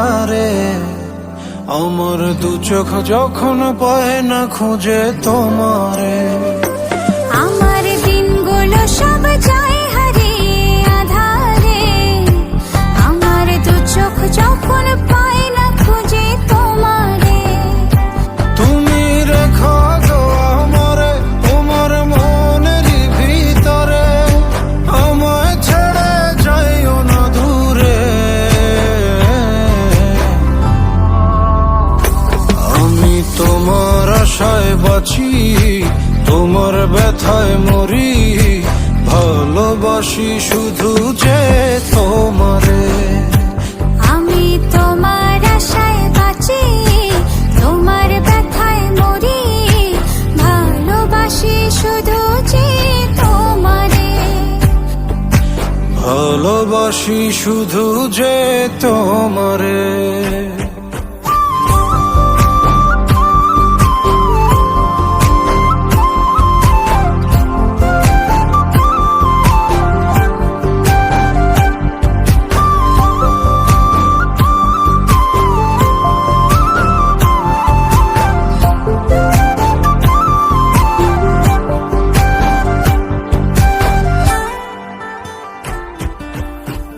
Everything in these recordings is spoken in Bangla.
আধারে আমার দু চোখ যখন পায় না খুঁজে তোমারে। আমার দিনগুলো সব যায় হারিয়ে আধারে, আমার দু চোখ যখন পায় না খুঁজে তোমারে। তুমি রেখো গো আমারে তোমার মনের ভিতরে, আমায় ছেড়ে যাইও না দূরে। আমি তোমার আশায় বাঁচি, তোমার ব্যথায় মরি, ভালোবাসি শুধু যে তোমারে। আমি তোমার আশায় বাঁচি, তোমার ব্যথায় মরি, ভালোবাসি শুধু যে তোমারে। ভালোবাসি শুধু যে তোমারে।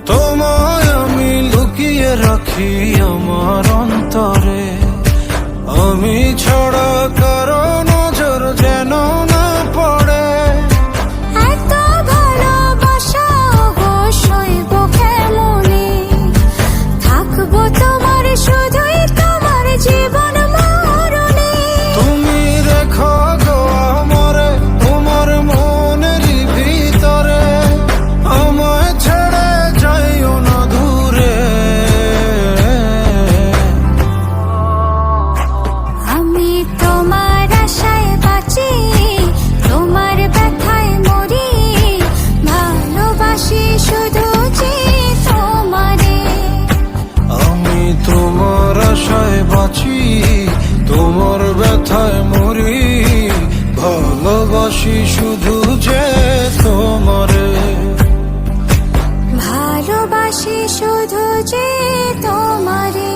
তোমায় আমি লুকিয়ে রাখি আমার অন্তরে, আমি ছাড়া কারো নজর যেন না পড়ে। এত ভালোবাসা অবশ্যই বুকে মনে, থাকবো তোমার শুধুই তোমার জীবন মরণে। তুমি রেখো গো আমারে তোমার মনের ভিতরে, আমায় ছেড়ে যাইও না দূরে। আমি তোমার আশায় বাঁচি, তোমার ব্যথায় মরি, ভালোবাসি শুধু যে তোমারে। আমি তোমার আশায় বাঁচি, তোমার ব্যথায় মরি, ভালোবাসি শুধু যে তোমারে। ভালোবাসি শুধু যে তোমারে।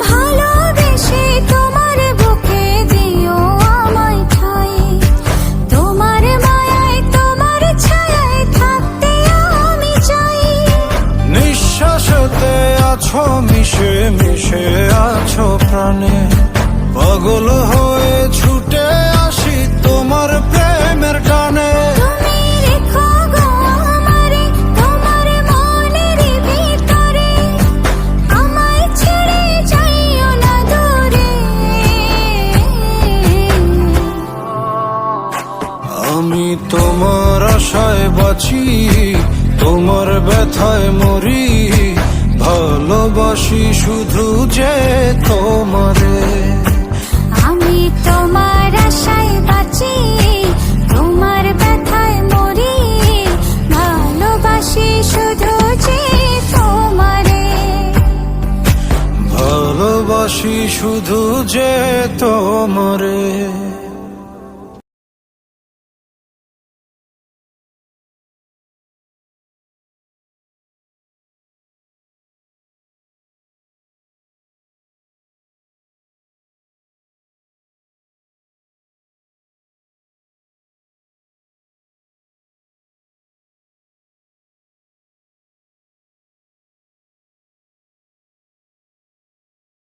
ভালোবেসে তোমার বুকে দিও আমায় ঠাঁই, তোমার মায়ায় তোমার ছায়ায় থাকতে আমি চাই। নিঃশ্বাসতে আছো মিশে মিশে আছো প্রাণে, পাগল হয়ে ছুটে আসি তোমার প্রেমের টানে। তুমি রেখো গো আমারে তোমার মনের ভিতরে, আমায় ছেড়ে যাইও না দূরে। আমি তোমার আশায় বাঁচি, তোমার ব্যথায় মরি, ভালোবাসি শুধু যে তোমারে। আমি তোমার আশায় বাঁচি, তোমার ব্যথায় মরি, ভালোবাসি শুধু যে তোমারে। ভালোবাসি শুধু যে তোমারে।